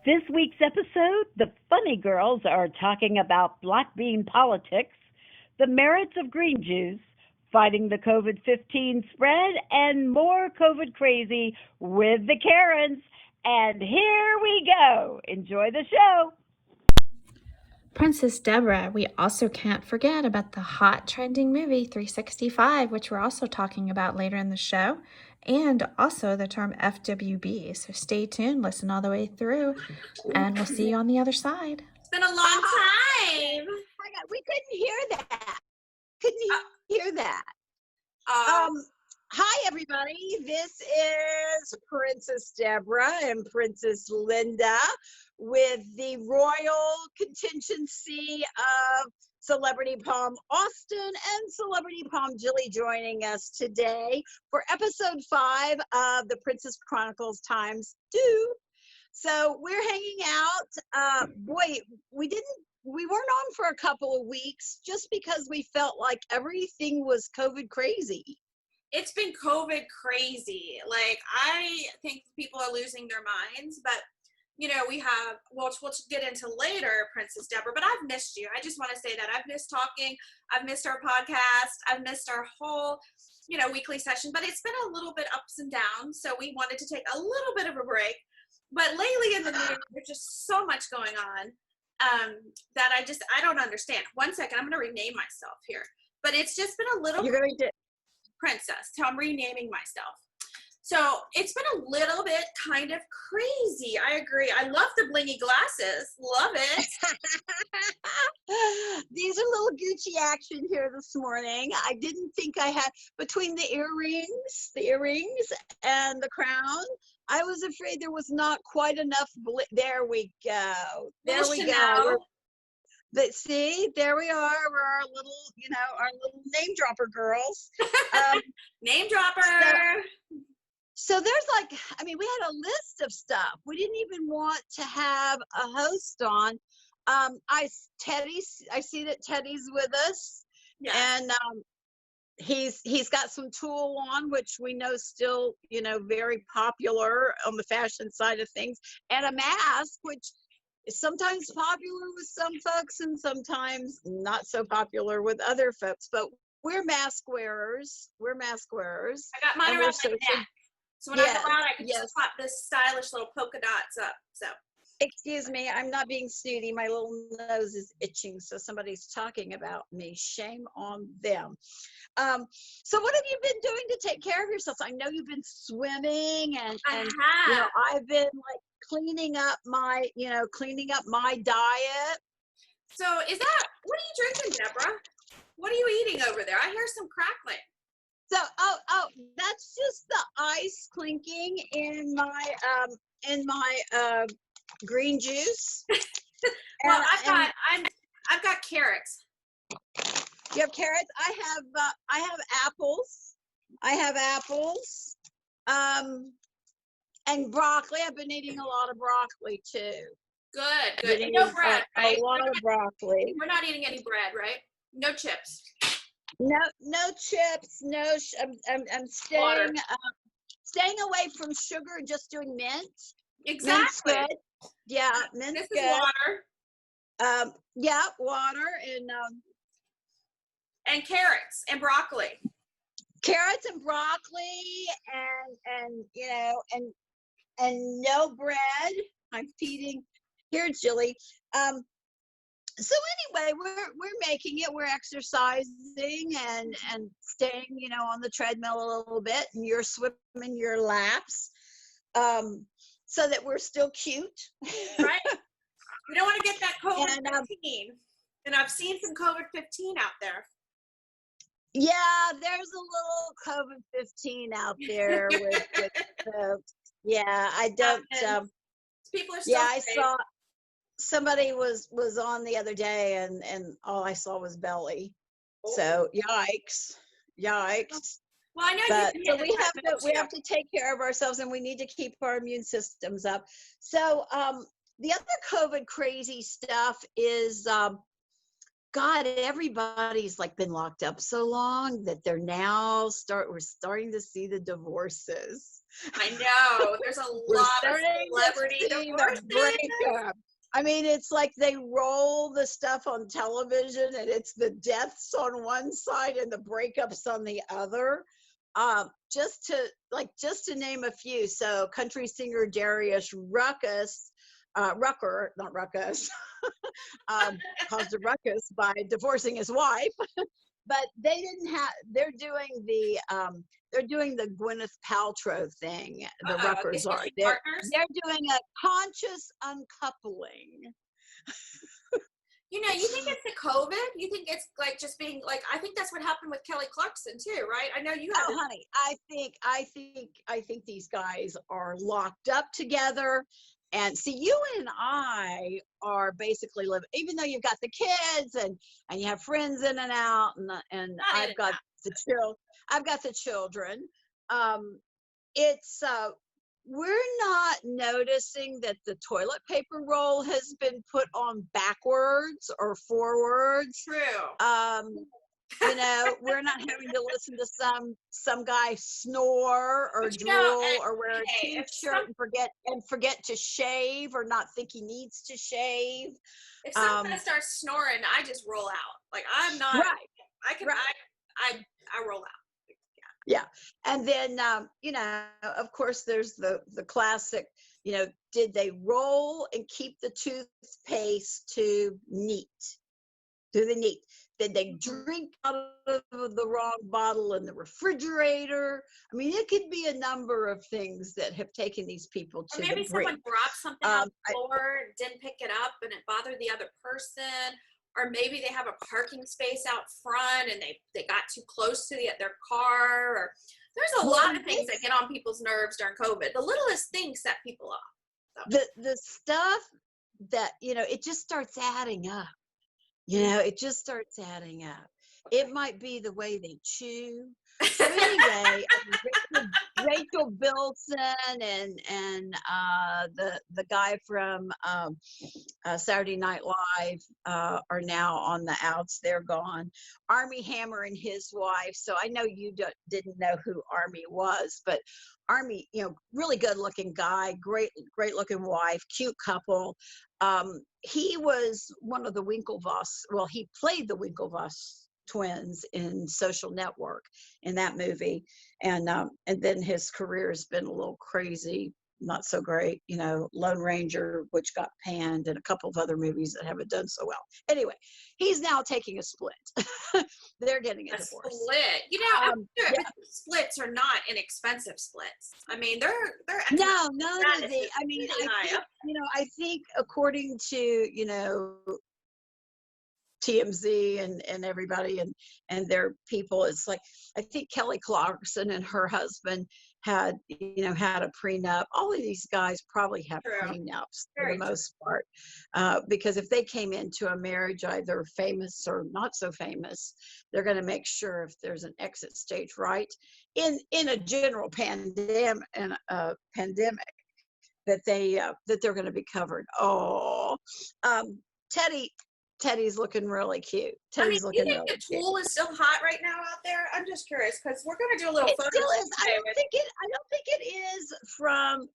This week's episode, the funny girls are talking about black bean politics, the merits of green juice, fighting the COVID 15 spread, and more COVID crazy with the Karens. And here we go. Enjoy the show. Princess Deborah, we also can't forget about the hot trending movie 365, which we're also talking about later in the show, and also the term FWB. So stay tuned, listen all the way through, and we'll see you on the other side. It's been a long time. We couldn't hear that. Hear that. Hi, everybody. This is Princess Deborah and Princess Linda with the royal contingency of Celebrity Palm Austin and Celebrity Palm Jilly joining us today for episode 5 of the Princess Chonicles X Deux. So we're hanging out. We weren't on for a couple of weeks just because we felt like everything was COVID crazy. It's been COVID crazy. Like, I think people are losing their minds, but you know, we have, we'll get into later, Princess Deborah, but I've missed you. I just want to say that I've missed talking. I've missed our podcast. I've missed our whole, weekly session, but it's been a little bit ups and downs. So we wanted to take a little bit of a break, but lately in the news, there's just so much going on that I don't understand. One second, I'm going to rename myself here, but it's just been a little Princess. So I'm renaming myself. So it's been a little bit kind of crazy. I agree. I love the blingy glasses. Love it. These are little Gucci action here this morning. I didn't think I had, between the earrings and the crown, I was afraid there was not quite enough. There we go. There we go. But see, there we are. We're our little name dropper girls. Name dropper. So there's we had a list of stuff. We didn't even want to have a host on. I see that Teddy's with us. Yeah. And he's got some tulle on, which we know still, very popular on the fashion side of things, and a mask, which is sometimes popular with some folks and sometimes not so popular with other folks. But we're mask wearers. I got mine around my neck. So when I go out, I can just pop this stylish little polka dots up. So. Excuse me, I'm not being snooty. My little nose is itching, so somebody's talking about me. Shame on them. So what have you been doing to take care of yourself? I know you've been swimming, and I've been cleaning up my diet. So what are you drinking, Deborah? What are you eating over there? I hear some crackling. So, that's just the ice clinking in my green juice. Well, I've got carrots. You have carrots? I have apples. And broccoli. I've been eating a lot of broccoli too. Good. No bread, right? A lot of broccoli. We're not eating any bread, right? No chips. No chips. I'm staying away from sugar and just doing mint. Exactly. Mint's good. Yeah, mint's good. This is water. Water and carrots and broccoli. Carrots and broccoli and no bread. I'm feeding here, Jilly. So anyway, we're making it. We're exercising and staying, on the treadmill a little bit, and you're swimming your laps, so that we're still cute. Right. We don't want to get that COVID-15. And I've seen some COVID-15 out there. Yeah, there's a little COVID-15 out there with folks. Yeah, I don't. People are still I saw. Somebody was on the other day, and all I saw was belly. Oh. So yikes. Well, I know. So we have to take care of ourselves, and we need to keep our immune systems up. So the other COVID crazy stuff is everybody's been locked up so long that they're now we're starting to see the divorces. I know. There's a lot of celebrities. celebrity see divorces. the breakup. I mean, it's like they roll the stuff on television and it's the deaths on one side and the breakups on the other. Just to name a few. So country singer Darius Rucker, not Ruckus, caused a ruckus by divorcing his wife. But they didn't have. They're doing the Gwyneth Paltrow thing. The Ruckers are. They're doing a conscious uncoupling. You think it's the COVID? You think it's like just being like, I think that's what happened with Kelly Clarkson too, right? I know you have. Oh, honey, I think these guys are locked up together. And see, you and I are basically living, even though you've got the kids and you have friends in and out, and I've got the children. It's we're not noticing that the toilet paper roll has been put on backwards or forwards. True. We're not having to listen to some guy snore or drool or wear a t-shirt and forget to shave or not think he needs to shave. If someone starts snoring, I just roll out. Like I'm not right. I can I roll out. Yeah. And then, of course, there's the classic, did they roll and keep the toothpaste too neat? Did they drink out of the wrong bottle in the refrigerator? I mean, it could be a number of things that have taken these people to the brink. Maybe someone dropped something on the floor, didn't pick it up, and it bothered the other person. Or maybe they have a parking space out front and they got too close to their car. Or there's a lot of things that get on people's nerves during COVID. The littlest things set people off. So. The stuff that, it just starts adding up. It just starts adding up. It might be the way they chew. So anyway, Rachel Bilson and the guy from Saturday Night Live are now on the outs. They're gone. Armie Hammer and his wife. So I know you didn't know who Armie was, but Armie, really good looking guy, great looking wife, cute couple. He was one of the Winklevoss. Well, he played the Winklevoss twins in Social Network in that movie, and then his career has been a little crazy, not so great. Lone Ranger, which got panned, and a couple of other movies that haven't done so well. Anyway, he's now taking a split. They're getting a divorce. Split. I'm sure splits are not inexpensive splits. I mean, they're no. I mean, I think according to TMZ and everybody and their people, it's like, I think Kelly Clarkson and her husband had a prenup. All of these guys probably have prenups for the most part, because if they came into a marriage either famous or not so famous, they're going to make sure if there's an exit stage right in a general pandemic that they're going to be covered. Teddy's looking really cute. Teddy's looking really cute. Do you think the Tool is still hot right now out there? I'm just curious because we're going to do a little photo. It still is. I don't think it is from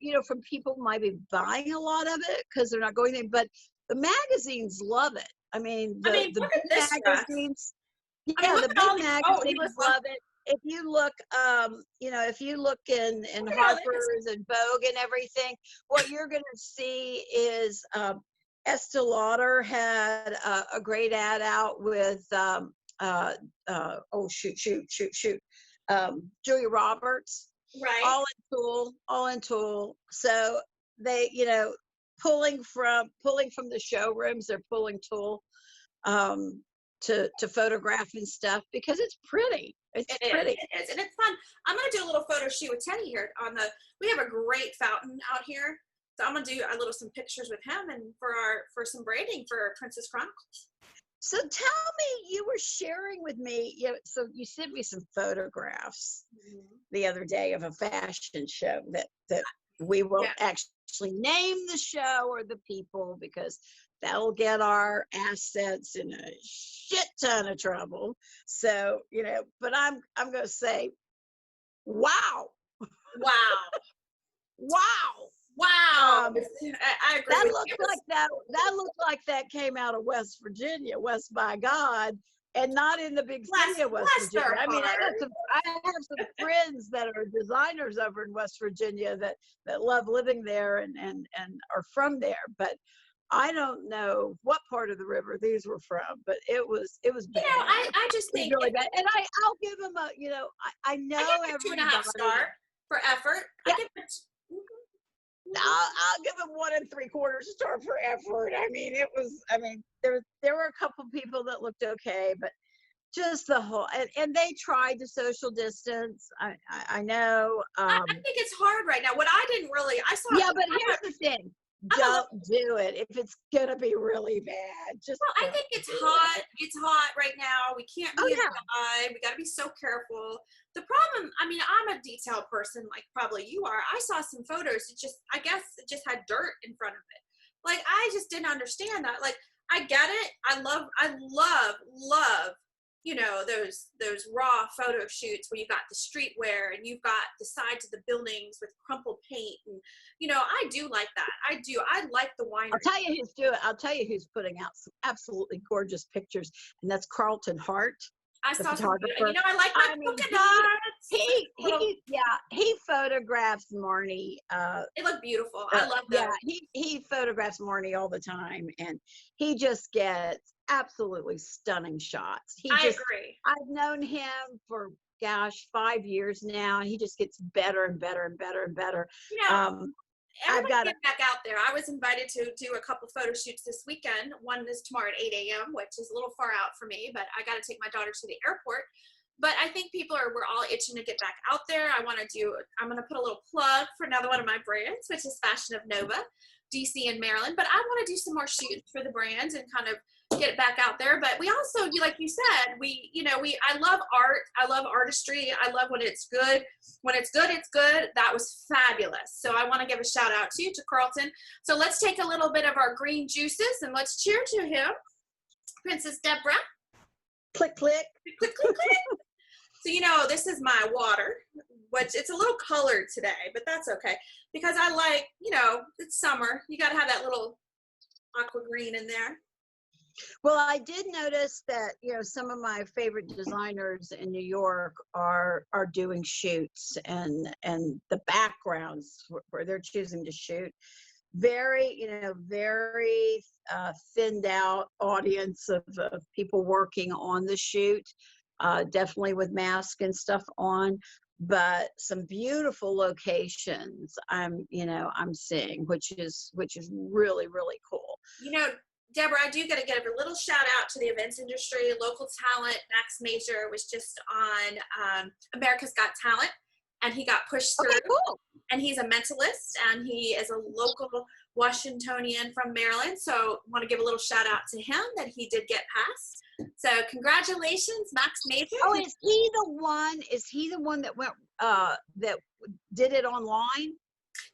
people who might be buying a lot of it because they're not going there. But the magazines love it. I mean, the big magazines. Yeah, the big magazines love it. If you look, in Harper's and Vogue and everything, what you're going to see is. Estee Lauder had a great ad out with Julia Roberts, right? All in Tool. So they, pulling from the showrooms, they're pulling Tool to photograph and stuff because it's pretty. It is, and it's fun. I'm gonna do a little photo shoot with Teddy here we have a great fountain out here. So I'm gonna do some pictures with him and for some braiding for Princess Chronicles. So tell me, you were sharing with me, so you sent me some photographs the other day of a fashion show that we won't actually name the show or the people because that'll get our assets in a shit ton of trouble. So, but I'm gonna say, wow. Wow. I agree That with looked you. like that looked like that came out of West Virginia, West by God, and not in the big city of West Bless Virginia. their I mean, I heart. have some friends that are designers over in West Virginia that love living there and are from there, but I don't know what part of the river these were from, but it was bad. I just It was think really bad. And I'll give them a, I know I give it 2.5 everybody. star for effort. Yeah. I give it. I'll give them 1.75 star for effort. I mean, there were a couple people that looked okay, but just the whole, and they tried to social distance. I know. I think it's hard right now. What I didn't really, I saw. Yeah, but here's the thing. Don't do it if it's gonna be really bad. Just I think it's hot. It's hot right now. We can't be outside. We got to be so careful. The problem, I mean, I'm a detail person, like probably you are. I saw some photos. I guess it just had dirt in front of it. Like, I just didn't understand that. Like, I get it. I love, those raw photo shoots where you got the streetwear and you've got the sides of the buildings with crumpled paint. And, I do like that. I do. I like the winery. I'll tell you who's putting out some absolutely gorgeous pictures, and that's Carlton Hart. I saw some, photographer. I like my polka dots. He photographs Marnie. They look beautiful. I love that. Yeah, he photographs Marnie all the time, and he just gets absolutely stunning shots. I agree. I've known him for 5 years now, and he just gets better and better and better and better. I've got to get back out there. I was invited to do a couple photo shoots this weekend. One is tomorrow at 8 a.m., which is a little far out for me, but I got to take my daughter to the airport. But I think we're all itching to get back out there. I'm going to put a little plug for another one of my brands, which is Fashion of Nova, DC and Maryland. But I want to do some more shoots for the brands and kind of get it back out there. But we also, like you said, I love art. I love artistry. I love when it's good. When it's good, it's good. That was fabulous. So I want to give a shout out to Carlton. So let's take a little bit of our green juices and let's cheer to him. Princess Deborah. Click, click. Click, click, click. So, this is my water, which it's a little colored today, but that's okay. Because I like, it's summer. You got to have that little aqua green in there. Well, I did notice that, some of my favorite designers in New York are doing shoots and the backgrounds where they're choosing to shoot. Very thinned out audience of people working on the shoot, definitely with masks and stuff on, but some beautiful locations I'm seeing, which is really, really cool. Deborah, I do got to give a little shout out to the events industry, local talent. Max Major was just on America's Got Talent, and he got pushed through. Okay, cool. And he's a mentalist, and he is a local Washingtonian from Maryland. So I want to give a little shout out to him that he did get past. So congratulations, Max Major. Oh, is he the one that went that did it online?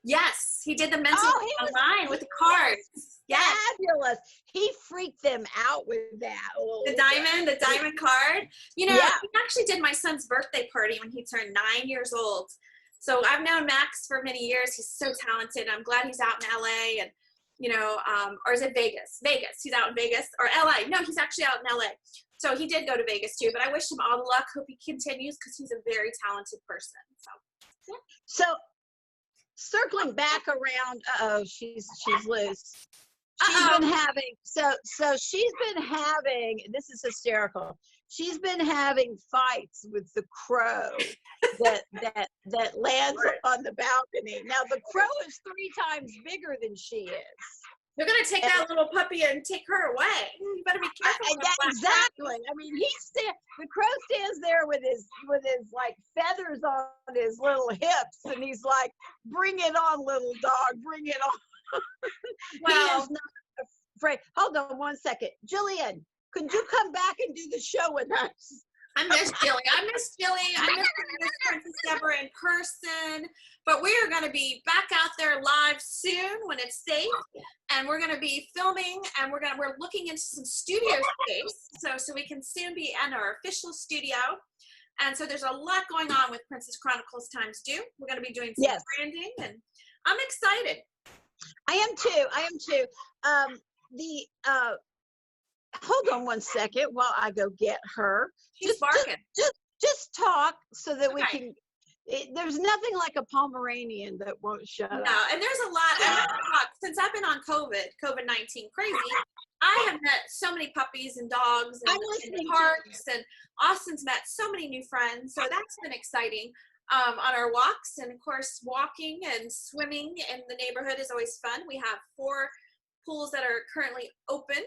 Yes, he did the mentalist online with the cards. Yes. Fabulous. He freaked them out with that. The diamond card. He actually did my son's birthday party when he turned 9 years old. So I've known Max for many years. He's so talented. I'm glad he's out in LA and, or is it Vegas? Vegas. He's out in Vegas or LA. No, he's actually out in LA. So he did go to Vegas too, but I wish him all the luck. Hope he continues because he's a very talented person. So circling back around, she's loose. She's been having, this is hysterical. She's been having fights with the crow that lands on the balcony. Now the crow is 3 times bigger than she is. They're gonna take that little puppy and take her away. You better be careful. Exactly. I mean, the crow stands there with his like feathers on his little hips, and he's like, "Bring it on, little dog, bring it on." Well, he is not afraid. Hold on one second, Jillian. Could you come back and do the show with us? I miss Jilly. I miss Princess Deborah in person. But we are going to be back out there live soon when it's safe, and we're going to be filming, and we're looking into some studio space, so we can soon be in our official studio. And so there's a lot going on with Princess Chronicles X Deux. We're going to be doing some branding, and I'm excited. I am too. I am too. The hold on one second while I go get her. She's barking. Just talk so that we Okay. can. There's nothing like a Pomeranian that won't shut No, up. and there's a lot. Since I've been on COVID-19 crazy, I have met so many puppies and dogs I'm and listening to parks, and Austin's met so many new friends. So that's been exciting. On our walks, and of course, walking and swimming in the neighborhood is always fun. We have 4 pools that are currently open,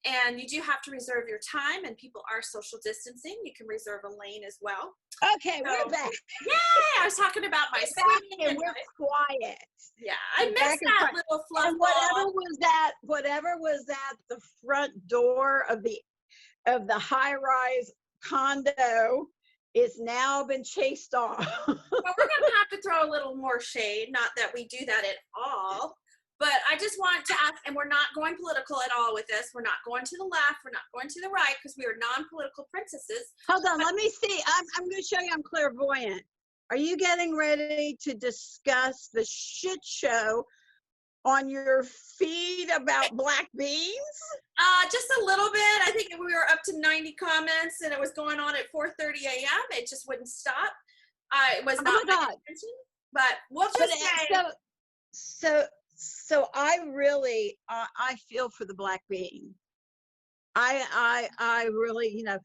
and you do have to reserve your time, and people are social distancing. You can reserve a lane as well. Okay, we're back. Yay! I was talking about my swimming, And we're quiet. yeah, I missed that little fluff And ball. whatever was at the front door of the high-rise condo is now been chased off. Well, we're going to have to throw a little more shade. Not that we do that at all, but I just want to ask, and we're not going political at all with this. We're not going to the left. We're not going to the right, because we are non-political princesses. Hold on, let me see. I'm going to show you I'm clairvoyant. Are you getting ready to discuss the shit show on your feed about black beans? Just a little bit. I think we were up to 90 comments, and it was going on at 4:30 a.m. It just wouldn't stop. It was not my intention, but we'll just say. So I really I feel for the black bean. I really, you know,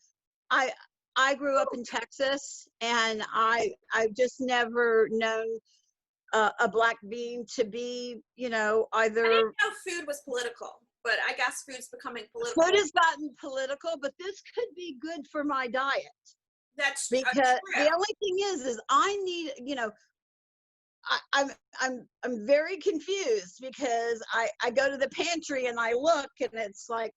I grew up in Texas, and I've just never known a black bean to be, you know, either. I didn't know food was political, but I guess food's becoming political. Food has gotten political, but this could be good for my diet. That's because true. the only thing is I need, you know, I'm very confused, because I go to the pantry and I look, and it's like,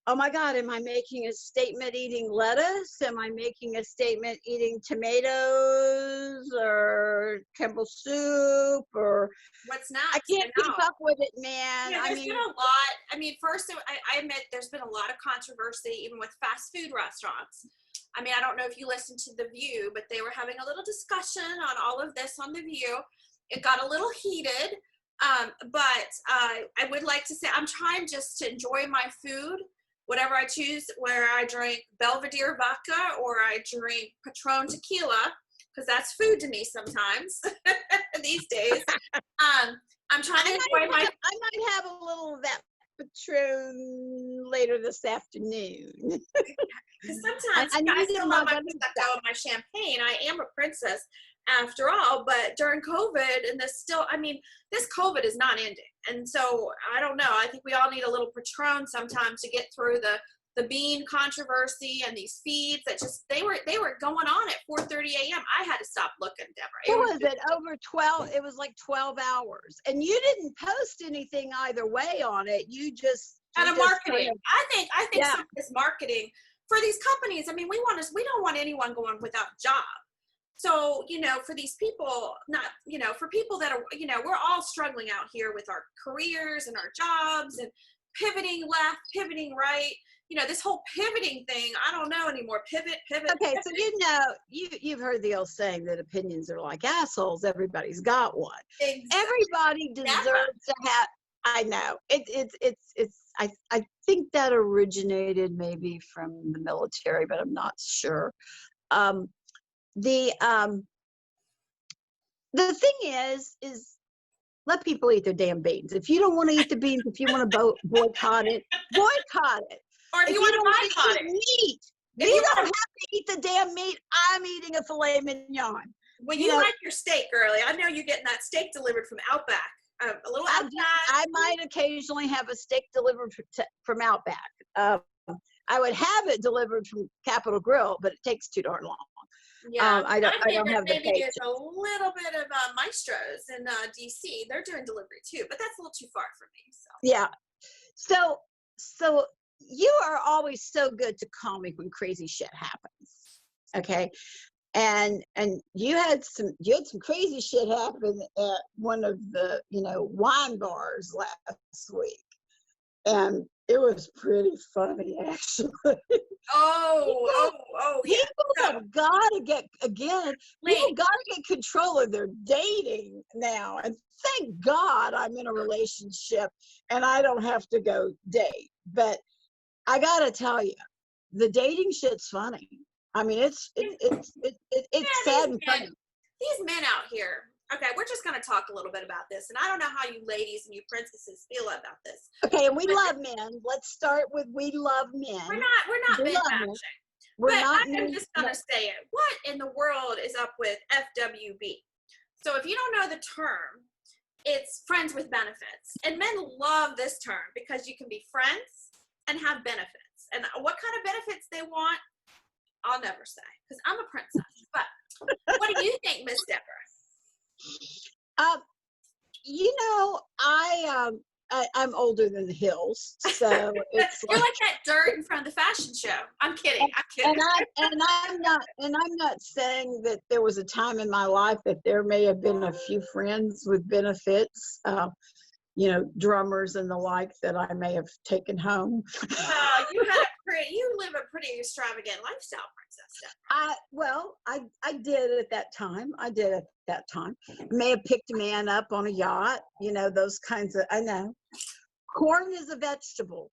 oh my God, am I making a statement eating lettuce? Am I making a statement eating tomatoes or Campbell soup? Or what's not? I can't keep up with it, man. Yeah, there's been a lot. I mean, first, I admit there's been a lot of controversy, even with fast food restaurants. I mean, I don't know if you listened to The View, but they were having a little discussion on all of this on The View. It got a little heated, but I would like to say I'm trying just to enjoy my food, whatever I choose, where I drink Belvedere vodka or I drink Patron tequila, because that's food to me sometimes these days. I'm trying to enjoy my. I might have a little of that Patron later this afternoon. Because sometimes I still love my Prosecco and my champagne. I am a princess after all, but during COVID and this COVID is not ending. And so I don't know. I think we all need a little Patron sometimes to get through the bean controversy and these feeds that just they were going on at 4:30 a.m. I had to stop looking, Deborah. What was it? Over 12? It was like 12 hours, and you didn't post anything either way on it. You just out of marketing. I think yeah. some of this marketing for these companies. I mean, we don't want anyone going without a job. So, you know, for these people, not, you know, for people that are, you know, we're all struggling out here with our careers and our jobs and pivoting left, pivoting right. You know, this whole pivoting thing, I don't know anymore. Pivot. Okay, pivot. so you know, you've heard the old saying that opinions are like assholes. Everybody's got one. Exactly. Everybody deserves to have. I know I think that originated maybe from the military, but I'm not sure. The thing is let people eat their damn beans. If you don't want to eat the beans, if you want to boycott it, boycott it. Or if you want to boycott it. Meat. You don't have to eat the damn meat. I'm eating a filet mignon. When you like your steak, girly, I know you're getting that steak delivered from Outback. A little Outback. I might occasionally have a steak delivered from Outback. I would have it delivered from Capitol Grill, but it takes too darn long. Yeah, I don't have the maybe patience. there's a little bit of Maestros in DC. They're doing delivery too, but that's a little too far for me. So yeah, so you are always so good to call me when crazy shit happens. Okay, and you had some crazy shit happen at one of the wine bars last week, and It was pretty funny, actually. Yeah. People have got to get, again, people got to get control of their dating now. And thank God I'm in a relationship and I don't have to go date. But I got to tell you, the dating shit's funny. I mean, it's sad and funny. These men out here. Okay, we're just going to talk a little bit about this. And I don't know how you ladies and you princesses feel about this. Okay, and we love men. Let's start with we love men. We're not men bashing. I'm just going to say it. What in the world is up with FWB? So if you don't know the term, it's friends with benefits. And men love this term because you can be friends and have benefits. And what kind of benefits they want, I'll never say because I'm a princess. But what do you think, Miss Deborah? I'm older than the hills, so it's you're like that dirt in front of the fashion show. I'm kidding. And I'm not saying that there was a time in my life that there may have been a few friends with benefits, drummers and the like that I may have taken home. You live a pretty extravagant lifestyle, Princess. I did at that time. May have picked a man up on a yacht, those kinds of, I know. Corn is a vegetable.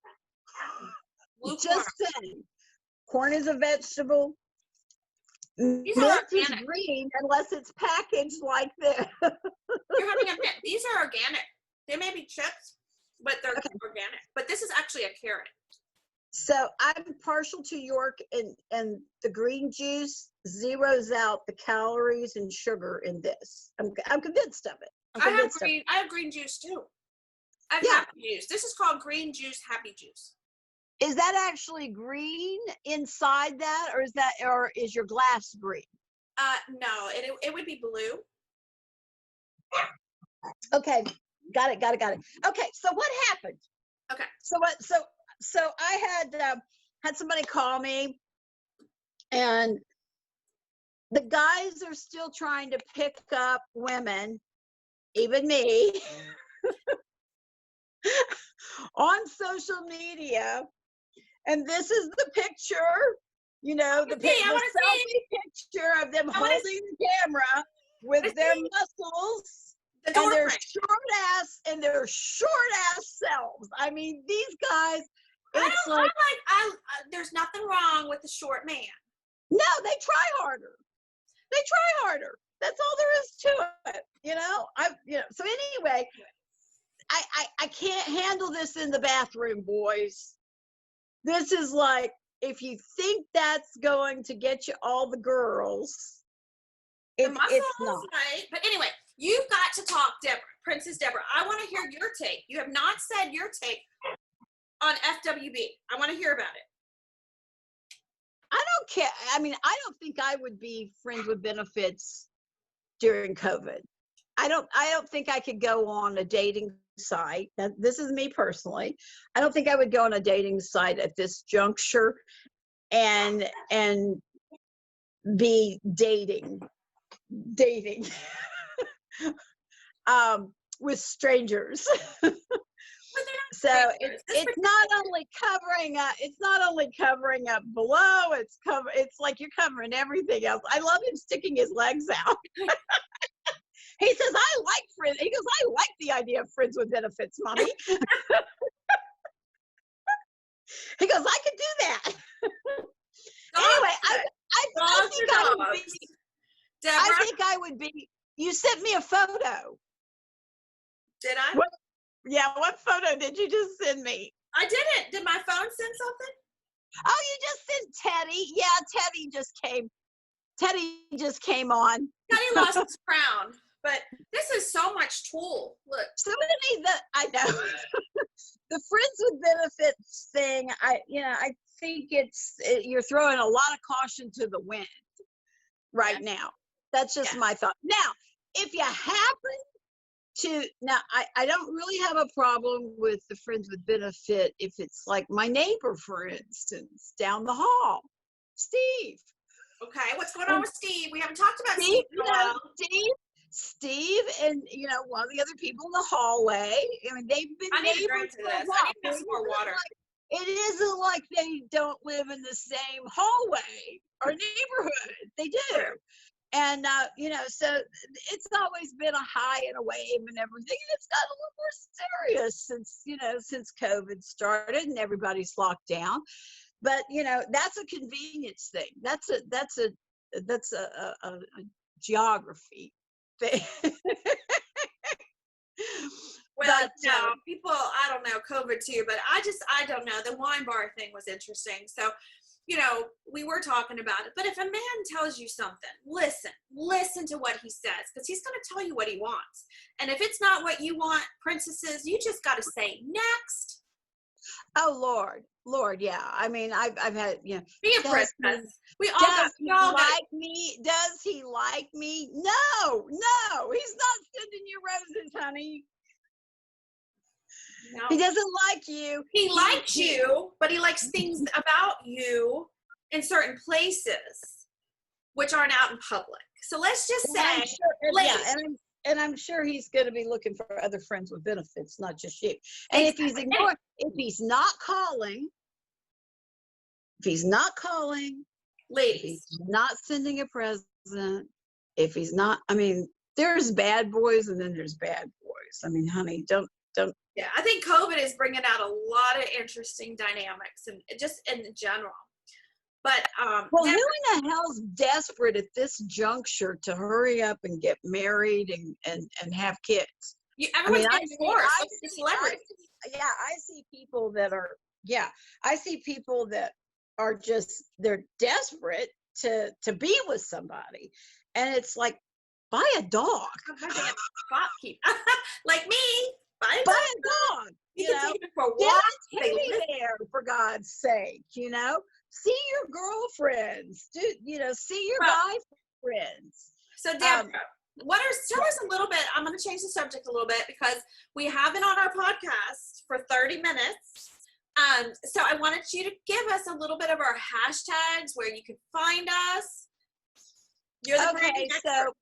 Just saying. Corn is a vegetable. These Mint is green unless it's packaged like this. You're having a mint. These are organic. They may be chips, but they're organic. But this is actually a carrot. So I'm partial to York, and the green juice zeroes out the calories and sugar in this. I'm convinced of it. I have green juice too. I have happy juice. This is called green juice, happy juice. Is that actually green inside that, or is your glass green? No, it would be blue. Okay, got it. Okay, so what happened? Okay. So I had somebody call me, and the guys are still trying to pick up women, even me, on social media. And this is the picture, the selfie picture of them holding the camera with their muscles and their short ass selves. I mean, these guys. There's nothing wrong with the short man. No, they try harder. That's all there is to it. So anyway, I can't handle this in the bathroom, boys. This is like, if you think that's going to get you all the girls, it's not. Right? But anyway, you've got to talk, Deborah, Princess Deborah. I want to hear your take. You have not said your take on FWB. I want to hear about it. I don't care. I mean, I don't think I would be friends with benefits during COVID. I don't think I could go on a dating site. This is me personally. I don't think I would go on a dating site at this juncture and be dating with strangers. So it's not only covering up below, it's like you're covering everything else. I love him sticking his legs out. He says, I like friends. He goes, I like the idea of friends with benefits, Mommy. He goes, I could do that. Anyway, I think I would be. You sent me a photo. Did I? What photo did you just send me? I didn't. Did my phone send something? Oh, you just sent Teddy. Yeah, Teddy just came on. Teddy lost his crown. But this is so much tool. Look. I know. The friends with benefits thing, I think you're throwing a lot of caution to the wind right now. That's just my thought. Now, if you happen to, I don't really have a problem with the friends with benefit if it's like my neighbor, for instance, down the hall, Steve. Okay, what's going on with Steve? We haven't talked about Steve in a while. Steve and one of the other people in the hallway. I mean, they've been neighbors for a while. I need some more water. it isn't like they don't live in the same hallway or neighborhood. They do. And, so it's always been a high and a wave and everything. And it's gotten a little more serious since COVID started and everybody's locked down. But, that's a convenience thing. That's a geography thing. Well, people, I don't know, COVID too, but I don't know. The wine bar thing was interesting. So, we were talking about it, but if a man tells you something, listen to what he says, because he's going to tell you what he wants. And if it's not what you want, princesses, you just got to say next. Oh, Lord, yeah. I mean, I've had, be a princess. Does he like me? Does he like me? No, he's not sending you roses, honey. No. He doesn't like you. He likes you, but he likes things about you in certain places, which aren't out in public. So let's just say, I'm sure he's going to be looking for other friends with benefits, not just you. And if he's ignoring, if he's not calling, ladies, if he's not sending a present, if he's not, I mean, there's bad boys and then there's bad boys. I mean, honey, don't. Yeah, I think COVID is bringing out a lot of interesting dynamics and just in general. But well, who in the hell's desperate at this juncture to hurry up and get married and have kids? Everyone's getting divorced. I see people that are. Yeah, I see people that are just they're desperate to be with somebody, and it's like buy a dog. Like me. Buy a dog. You can take it for a walk. Get there, for God's sake. See your girlfriends. See your guy friends. So, Deborah, tell us a little bit. I'm going to change the subject a little bit because we have been on our podcast for 30 minutes. So I wanted you to give us a little bit of our hashtags where you can find us. You're the okay. So,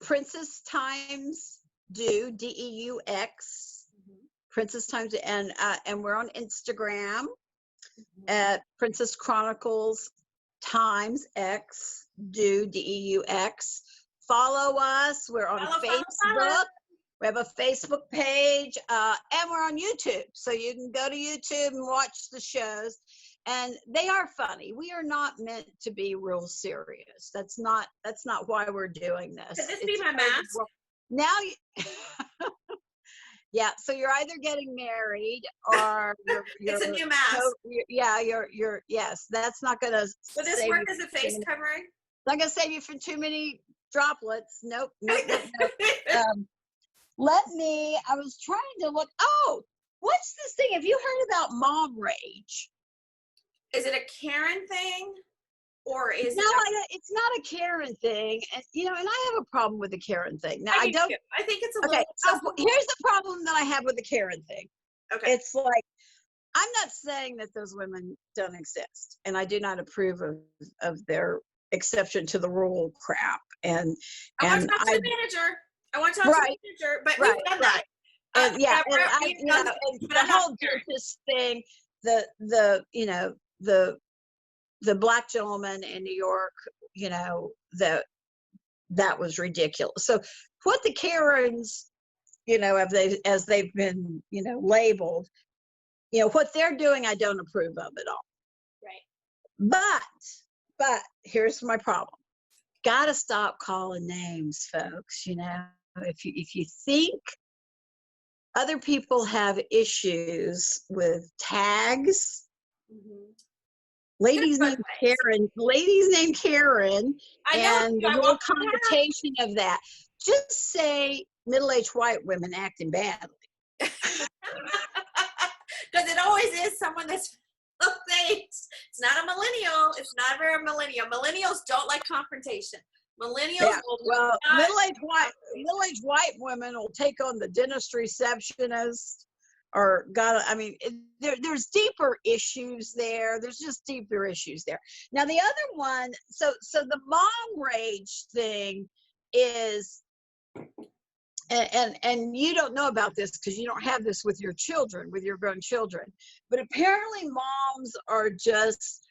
Princess Times Deux, DEUX, Princess Times, and we're on Instagram at Princess Chonicles X Deux. Follow us. We're on Facebook. Follow. We have a Facebook page, and we're on YouTube. So you can go to YouTube and watch the shows, and they are funny. We are not meant to be real serious. That's not why we're doing this. Could this be my mask? Now, yeah. So you're either getting married or it's a new mask. Yes. That's not gonna. Will this work as a face covering? Not gonna save you from too many droplets. Nope. I was trying to look. Oh, what's this thing? Have you heard about mom rage? Is it a Karen thing? Or is it's not a Karen thing, and and I have a problem with the Karen thing. Now I don't. I think it's a okay. Here's the problem that I have with the Karen thing. Okay, it's like I'm not saying that those women don't exist, and I do not approve of their exception to the rule crap. And I want to talk to the manager. But we've done that. And the whole dentist thing, the black gentleman in New York, that was ridiculous. So what the Karens, as they've been, labeled, what they're doing, I don't approve of at all. Right. But here's my problem. Got to stop calling names, folks. If you think other people have issues with tags, ladies named Karen, and the whole connotation of that. Just say middle-aged white women acting badly. Because it always is someone that's it's not a millennial. It's not very millennial. Millennials don't like confrontation. Millennials will middle-aged white women will take on the dentist receptionist. There's deeper issues there. There's just deeper issues there. Now the other one, so the mom rage thing is and you don't know about this because you don't have this with your children, with your grown children, but apparently moms are just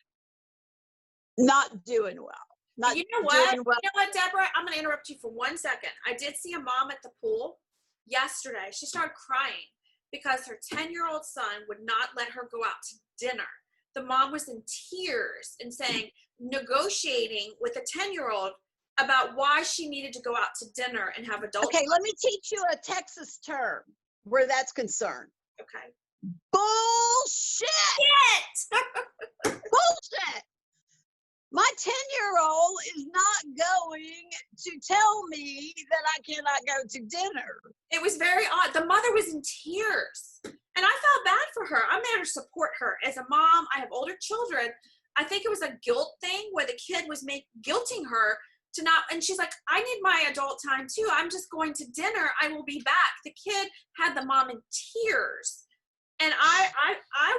not doing well. Not you know what? doing well. You know what, Deborah? I'm going to interrupt you for 1 second. I did see a mom at the pool yesterday. She started crying because her 10-year-old son would not let her go out to dinner. The mom was in tears and saying, negotiating with a 10-year-old about why she needed to go out to dinner and have adult. Okay, let me teach you a Texas term where that's concerned. Okay. Bullshit. Bullshit. My 10-year-old is not going to tell me that I cannot go to dinner. It was very odd. The mother was in tears. And I felt bad for her. I'm there to support her. As a mom, I have older children. I think it was a guilt thing where the kid was guilting her to not, and she's like, I need my adult time too. I'm just going to dinner. I will be back. The kid had the mom in tears. And I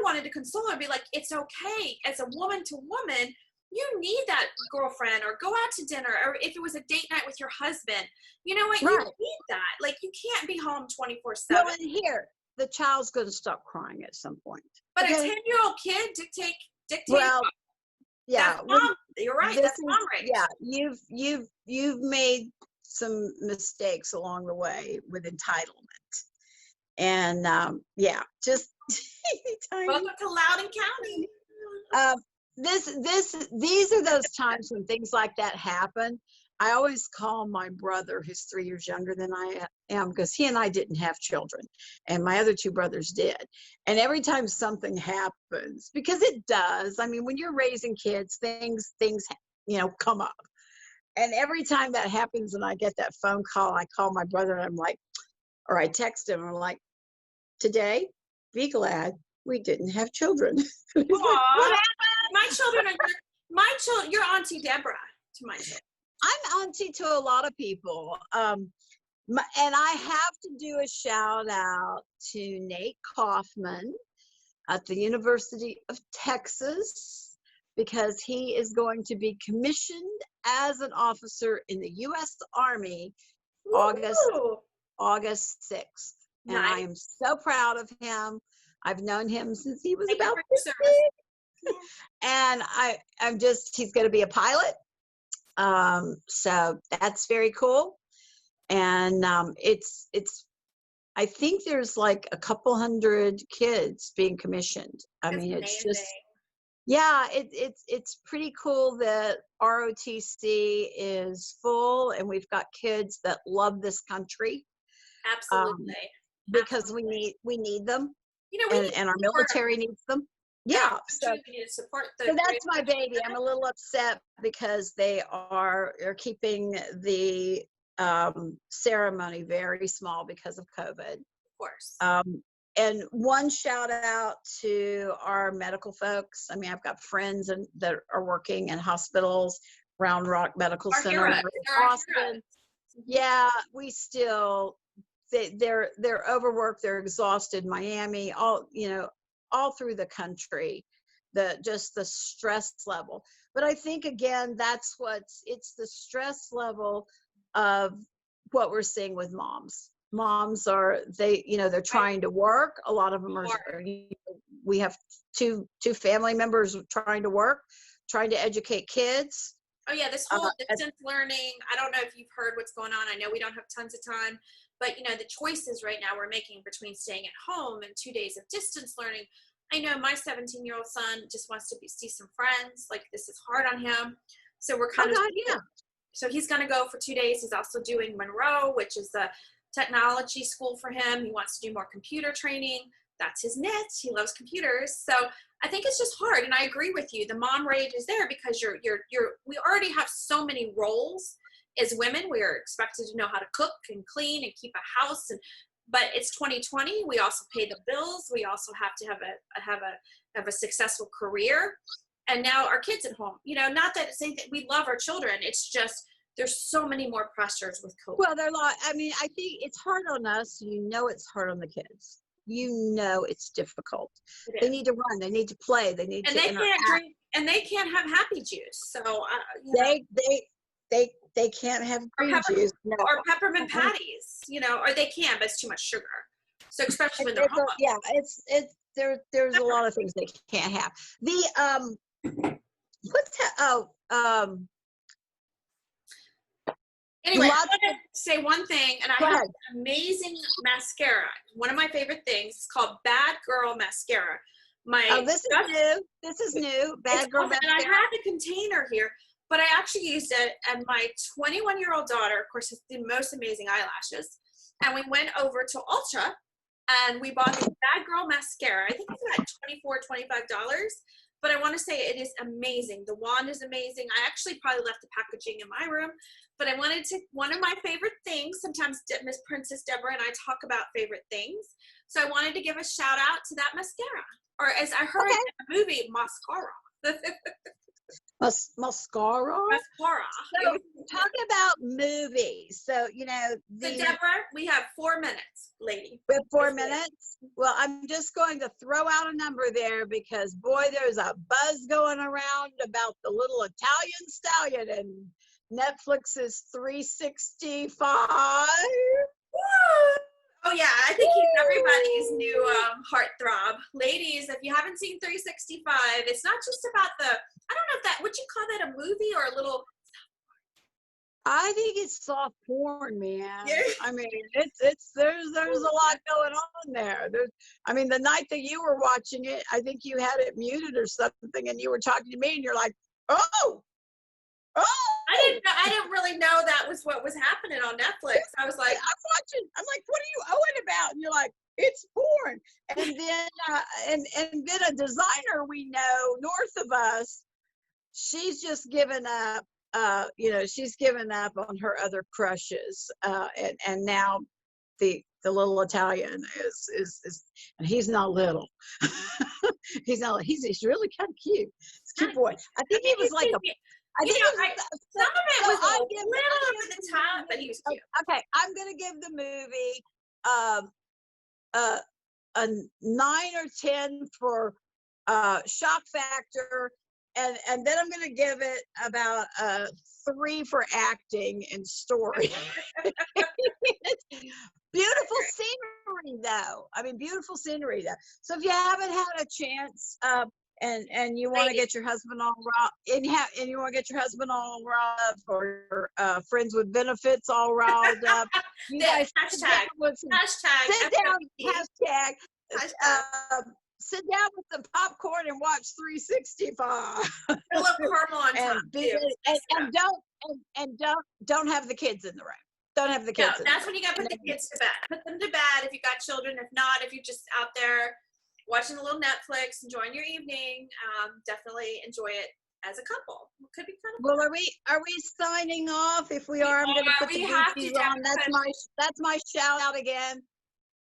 wanted to console her and be like, it's okay. As a woman to woman, you need that girlfriend, or go out to dinner, or if it was a date night with your husband, you know what, you need that. Like, you can't be home 24/7. Well, and here, the child's going to stop crying at some point. But a 10-year-old kid dictate. Well, yeah, that's mom. You're right. That's mom rage. Yeah, you've made some mistakes along the way with entitlement, and just welcome to Loudoun County. These are those times when things like that happen. I always call my brother, who's 3 years younger than I am, because he and I didn't have children, and my other two brothers did. And every time something happens, because it does, I mean, when you're raising kids, things come up. And every time that happens and I get that phone call, I call my brother and I'm like, or I text him, I'm like, today, be glad we didn't have children. Aww. You're Auntie Deborah to my children. I'm auntie to a lot of people. And I have to do a shout out to Nate Kaufman at the University of Texas, because he is going to be commissioned as an officer in the U.S. Army August 6th. And I am so proud of him. I've known him since he was about 15. And he's going to be a pilot. So that's very cool. And I think there's like a couple hundred kids being commissioned. I mean, it's just, it's pretty cool that ROTC is full and we've got kids that love this country. Absolutely. Because we need them. And our support. military needs them. Yeah. So support so that's my baby. I'm a little upset because they're keeping the ceremony very small because of COVID. Of course. And one shout out to our medical folks. I mean, I've got friends that are working in hospitals, Round Rock Medical Center in Austin. Yeah, they're overworked, they're exhausted. Miami, all through the country, the stress level. But I think again, it's the stress level of what we're seeing with moms. Moms they're trying to work. A lot of them are. We have two family members trying to work, trying to educate kids. Oh yeah, this whole distance learning. I don't know if you've heard what's going on. I know we don't have tons of time, but the choices right now we're making between staying at home and 2 days of distance learning. I know my 17-year-old son just wants to see some friends. Like, this is hard on him. So we're so he's going to go for 2 days. He's also doing Monroe, which is the technology school for him. He wants to do more computer training. That's his niche. He loves computers. So I think it's just hard. And I agree with you. The mom rage is there because we already have so many roles as women. We are expected to know how to cook and clean and keep a house. But it's 2020. We also pay the bills. We also have to have a successful career. And now our kids at home, not that it's anything, we love our children. It's just, there's so many more pressures with COVID. Well, I think it's hard on us. It's hard on the kids. It's difficult. They need to run. They need to play. They need to interact. Can't drink, and they can't have happy juice. So They can't have or green juice. No. or peppermint patties, or they can, but it's too much sugar. So especially when they're home. Yeah, there's a lot of things they can't have. The what's that? Anyway, I want to say one thing, and I have an amazing mascara. One of my favorite things is called Bad Girl Mascara. This is new. This is new. Bad Girl Mascara. And I have the container here, but I actually used it, and my 21-year-old daughter, of course, has the most amazing eyelashes. And we went over to Ulta, and we bought the Bad Girl Mascara. I think it's about $24, $25. But I want to say it is amazing. The wand is amazing. I actually probably left the packaging in my room. But I wanted to, one of my favorite things, sometimes Miss Princess Deborah and I talk about favorite things. So I wanted to give a shout out to that mascara. Or as I heard in the movie, mascara. Mascara. Mascara. So talking about movies. So so Deborah, we have 4 minutes, lady. We have 4 minutes. Well, I'm just going to throw out a number there because boy, there's a buzz going around about the little Italian stallion and Netflix's 365. Oh yeah, I think he's everybody's new heartthrob. Ladies, if you haven't seen 365, it's not just about I don't know if would you call that a movie or a little? I think it's soft porn, man. Yeah. I mean, there's a lot going on there. The night that you were watching it, I think you had it muted or something, and you were talking to me, and you're like, oh. I didn't really know that was what was happening on Netflix. I was like, I'm watching. I'm like, what are you owing about? And you're like, it's porn. And then and then a designer we know north of us, she's just given up. She's given up on her other crushes, and now the little Italian is and he's not little. He's really kind of cute. He's a cute boy. I think he was like some of it was a little over the top, but he was cute. Okay, I'm gonna give the movie a 9 or 10 for shock factor, and then I'm gonna give it about 3 for acting and story. Beautiful scenery, though. Beautiful scenery, though. So if you haven't had a chance, and you want to get your husband all riled, and you want to get your husband all riled up, or friends with benefits all riled up, you guys sit down with some popcorn and watch 365. A little caramel on top too. And don't have the kids in the room. Don't have the kids. No, that's when you gotta put the kids to bed. Put them to bed if you got children. If not, if you're just out there watching a little Netflix, enjoying your evening, definitely enjoy it as a couple. It could be kind of well. Are we signing off? If we are, I'm going to put the Gucci's on. That's my shout out again.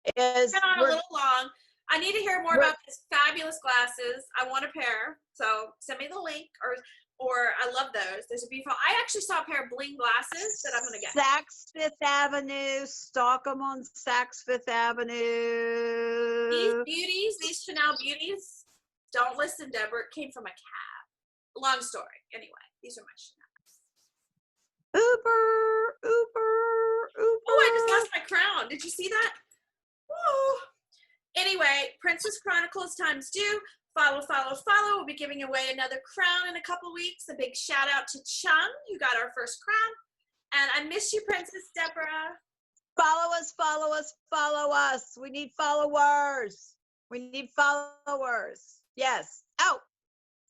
It's been on a little long. I need to hear more about these fabulous glasses. I want a pair, so send me the link or I love those. There's a beautiful. I actually saw a pair of bling glasses that I'm gonna get. Saks Fifth Avenue. Stalk them on Saks Fifth Avenue. These Chanel beauties. Don't listen, Deborah. It came from a cab. Long story. Anyway, these are my Chanel. Uber. Oh, I just lost my crown. Did you see that? Woo. Anyway, Princess Chronicles ×2. Follow. We'll be giving away another crown in a couple weeks. A big shout out to Chung, who got our first crown. And I miss you, Princess Deborah. Follow us. We need followers. Yes. Out.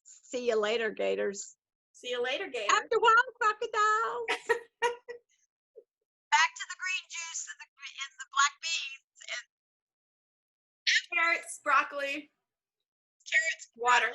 See you later, Gators. After a while, crocodiles. Back to the green juice and the black beans and carrots, broccoli, water.